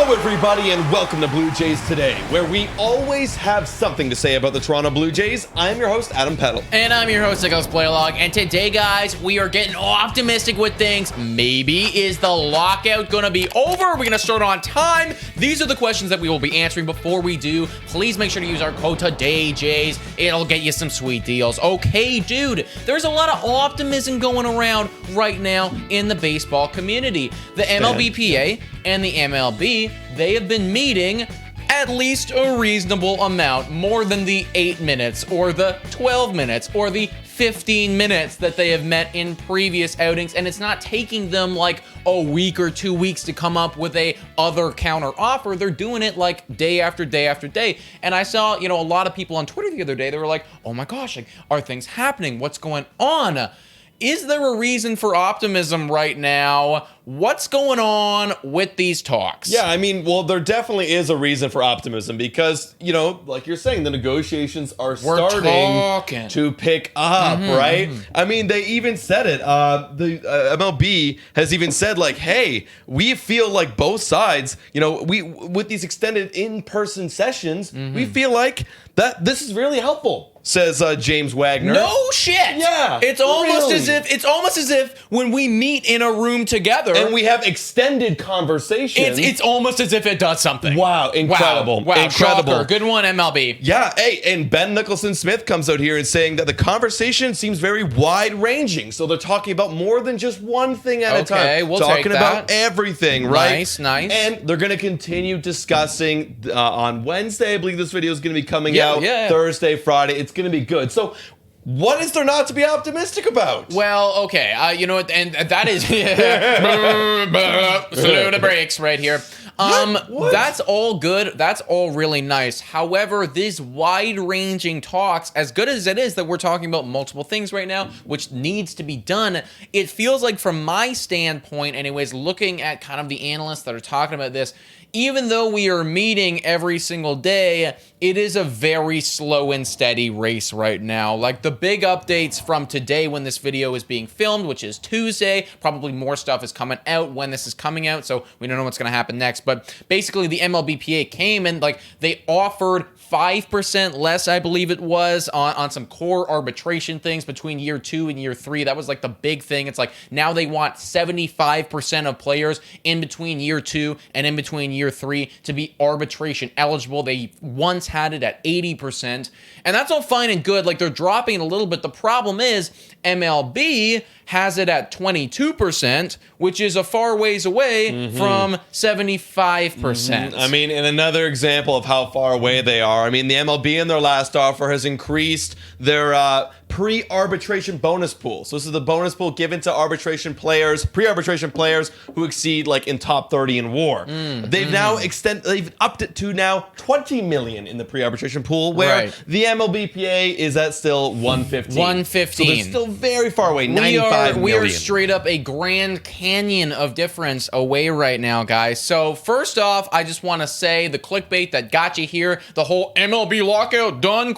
Hello, everybody, and welcome to Blue Jays Today, where we always have something to say about the Toronto Blue Jays. I'm your host, Adam Peddle. And I'm your host, Nicholas Blaylock. And today, guys, we are getting optimistic with things. Maybe is the lockout going to be over? Are we going to start on time? These are the questions that we will be answering. Before we do, please make sure to use our code Today Jays. It'll get you some sweet deals. Okay, dude, there's a lot of optimism going around right now in the baseball community. The MLBPA and the MLB, they have been meeting at least a reasonable amount, more than the 8 minutes or the 12 minutes or the 15 minutes that they have met in previous outings, and it's not taking them like a week or 2 weeks to come up with a other counter offer. They're doing it like day after day after day. And I saw, a lot of people on Twitter the other day, they were like, oh my gosh, like, are things happening? What's going on? Is there a reason for optimism right now? What's going on with these talks? Yeah, well, there definitely is a reason for optimism because, like you're saying, the negotiations are starting to pick up, right? They even said it. The MLB has even said, like, hey, we feel like both sides, with these extended in-person sessions, we feel like that this is really helpful. Says James Wagner. No shit. Yeah. It's almost as if when we meet in a room together and we have extended conversations. It's almost as if it does something. Wow, incredible. Wow, incredible. Shocker. Good one, MLB. Yeah, hey, and Ben Nicholson-Smith comes out here and saying that the conversation seems very wide-ranging. So they're talking about more than just one thing at a time. Okay, we'll talking take about that. everything, right? Nice. And they're going to continue discussing on Wednesday. I believe this video is going to be coming out. Yeah. Thursday, Friday. It's going to be good. So what is there not to be optimistic about? Well, okay, you know what, and that is slow the brakes right here. What? That's all good. That's all really nice. However, these wide-ranging talks, as good as it is that we're talking about multiple things right now, which needs to be done, it feels like from my standpoint, anyways, looking at kind of the analysts that are talking about this, even though we are meeting every single day, it is a very slow and steady race right now. Like the big updates from today when this video is being filmed, which is Tuesday, probably more stuff is coming out when this is coming out, so we don't know what's going to happen next. But basically the MLBPA came and like they offered 5% less, I believe it was, on some core arbitration things between year 2 and year 3. That was like the big thing. It's like now they want 75% of players in between year 2 and in between year 3 to be arbitration eligible. They once had it at 80%, and that's all fine and good. Like they're dropping it a little bit. The problem is MLB has it at 22%, which is a far ways away from 75%. And another example of how far away they are. The MLB in their last offer has increased their pre-arbitration bonus pool. So this is the bonus pool given to pre-arbitration players who exceed like in top 30 in WAR. They've now they've upped it to now 20 million in the pre-arbitration pool, where the MLBPA is at still 115. 115. So they're still very far away. 95 million. We are straight up a Grand Canyon of difference away right now, guys. So first off, I just want to say the clickbait that got you here, the whole MLB lockout done ?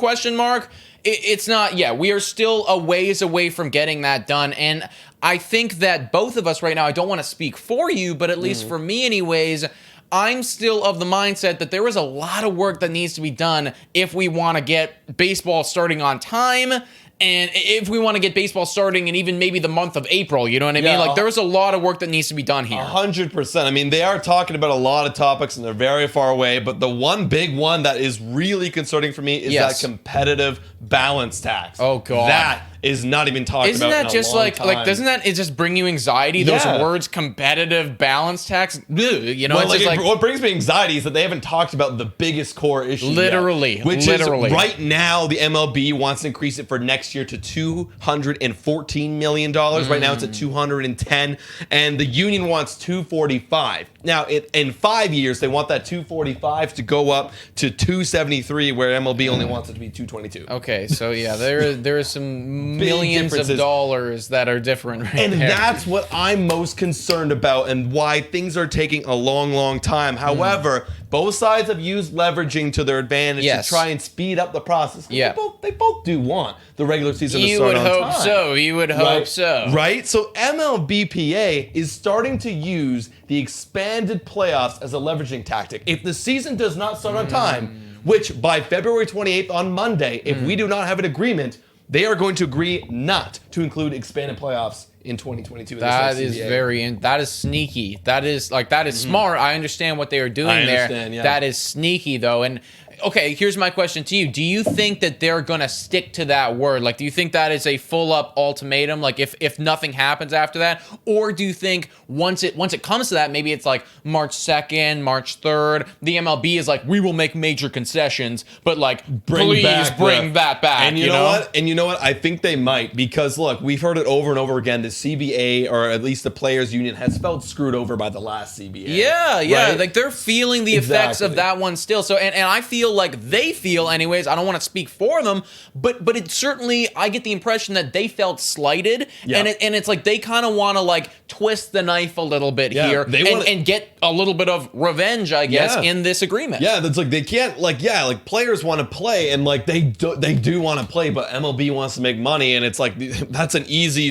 It's not. Yeah, we are still a ways away from getting that done. And I think that both of us right now, I don't want to speak for you, but at least for me anyways, I'm still of the mindset that there is a lot of work that needs to be done if we want to get baseball starting on time. And if we want to get baseball starting in even maybe the month of April, you know what I mean? Like there's a lot of work that needs to be done here. 100%. They are talking about a lot of topics and they're very far away, but the one big one that is really concerning for me is that competitive balance tax. Oh God. That is not even talked about. Isn't that in just a long like time. doesn't that it just bring you anxiety? Those words, competitive balance tax. Ugh, what brings me anxiety is that they haven't talked about the biggest core issue yet, which is right now the MLB wants to increase it for next year to $214 million. Right now it's at 210, and the union wants 245. Now in 5 years they want that 245 to go up to 273, where MLB only wants it to be 222. Okay, so yeah, there is some millions of dollars that are different right and there. That's what I'm most concerned about and why things are taking a long time. However, both sides have used leveraging to their advantage to try and speed up the process. Yeah. They both do want the regular season to start on time. You would hope so. You would hope so. Right? So MLBPA is starting to use the expanded playoffs as a leveraging tactic. If the season does not start on time, which by February 28th on Monday, if we do not have an agreement, they are going to agree not to include expanded playoffs in 2022. That is sneaky. That is smart. I understand what they are doing there. Yeah. That is sneaky though. And okay, here's my question to you. Do you think that they're going to stick to that word? Like, do you think that is a full up ultimatum? Like if nothing happens after that? Or do you think once it comes to that, maybe it's like March 2nd, March 3rd, the MLB is like, we will make major concessions, but like, please bring that back. And you know what? And you know what? I think they might, because look, we've heard it over and over again. The CBA, or at least the players union, has felt screwed over by the last CBA. Yeah. Right? Like they're feeling the effects of that one still. So, and I feel like they feel anyways, I don't want to speak for them, but it certainly, I get the impression that they felt slighted, and it's like they kind of want to like twist the knife a little bit here and get a little bit of revenge, I guess, in this agreement. Yeah, that's like they can't like players want to play, and like they do want to play, but MLB wants to make money, and it's like that's an easy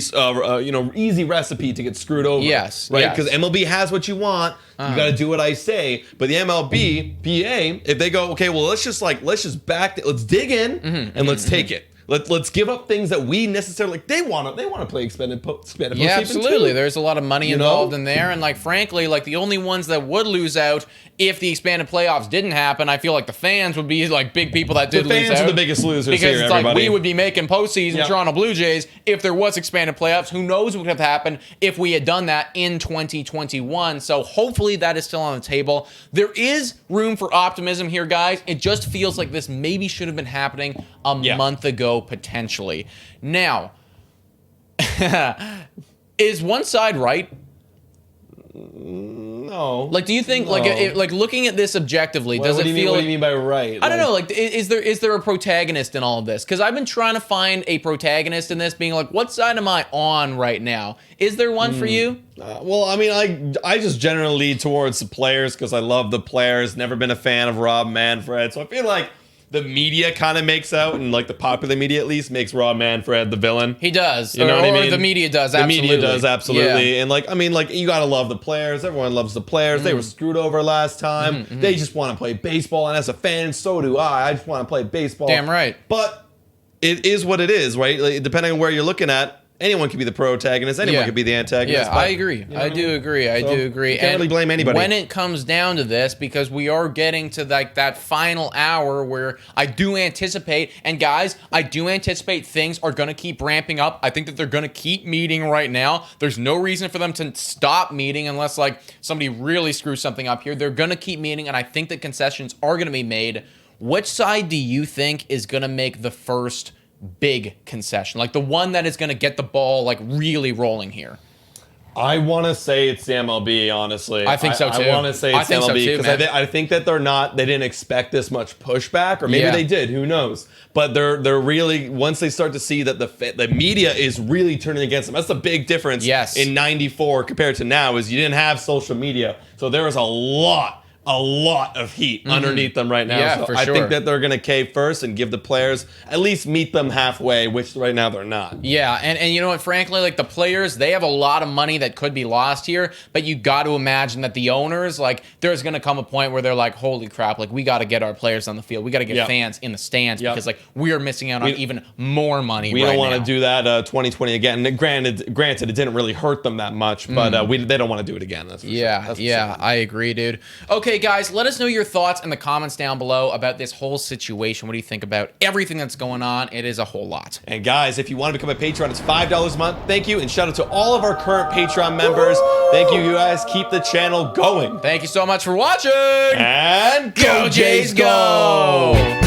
easy recipe to get screwed over. Yes, right? Because MLB has what you want. You got to do what I say. But the MLBPA, if they go, okay, well, let's just back, let's dig in and let's take it. Let's give up things that we necessarily they want to play expanded postseason. Yeah, absolutely. There's a lot of money involved in there, and like frankly, like the only ones that would lose out if the expanded playoffs didn't happen, I feel like the fans would be like big people that did lose out. The fans are the biggest losers because here, it's everybody. like we would be making postseason Toronto Blue Jays if there was expanded playoffs. Who knows what would have happened if we had done that in 2021? So hopefully that is still on the table. There is room for optimism here, guys. It just feels like this maybe should have been happening a month ago, potentially. Now, is one side right? No. Like, do you think, like looking at this objectively, does it feel? What do you mean by right? I don't know. Like, is there a protagonist in all of this? Because I've been trying to find a protagonist in this, being like, what side am I on right now? Is there one for you? Well, I mean, I just generally lead towards the players because I love the players. Never been a fan of Rob Manfred, so I feel like the media kind of makes out, and like the popular media at least makes Rob Manfred the villain. He does. You know what I mean? The media does, absolutely. The media does, absolutely. Yeah. And like, I mean, like, you gotta love the players. Everyone loves the players. They were screwed over last time. They just want to play baseball, and as a fan, so do I. I just want to play baseball. Damn right. But it is what it is, right? Like, depending on where you're looking at, anyone could be the protagonist. Anyone could be the antagonist. Yeah, I agree. I do agree. I do agree. You can't really blame anybody. When it comes down to this, because we are getting to like that final hour where I do anticipate, and guys, I do anticipate things are going to keep ramping up. I think that they're going to keep meeting right now. There's no reason for them to stop meeting unless like somebody really screws something up here. They're going to keep meeting, and I think that concessions are going to be made. Which side do you think is going to make the first big concession, like the one that is going to get the ball like really rolling here? I want to say it's the MLB, honestly. I think so too. I want to say it's MLB because I think that they didn't expect this much pushback, or maybe they did, who knows. But they're really, once they start to see that the media is really turning against them. That's the big difference in 94 compared to now, is you didn't have social media. So there was a lot of heat underneath them right now. Yeah, so for I sure. think that they're going to cave first and give the players, at least meet them halfway, which right now they're not. Yeah, and you know what, frankly, like the players, they have a lot of money that could be lost here, but you got to imagine that the owners, like there's going to come a point where they're like, holy crap, like we got to get our players on the field. We got to get fans in the stands because like we are missing out on even more money We don't want to do that 2020 again. And granted, it didn't really hurt them that much, but they don't want to do it again. That's for sure. I agree, dude. Okay, guys, let us know your thoughts in the comments down below about this whole situation. What do you think about everything that's going on? It is a whole lot. And guys, if you want to become a patron, it's $5 a month. Thank you, and shout out to all of our current Patreon members. Thank you, guys. Keep the channel going. Thank you so much for watching. And go Jays, go!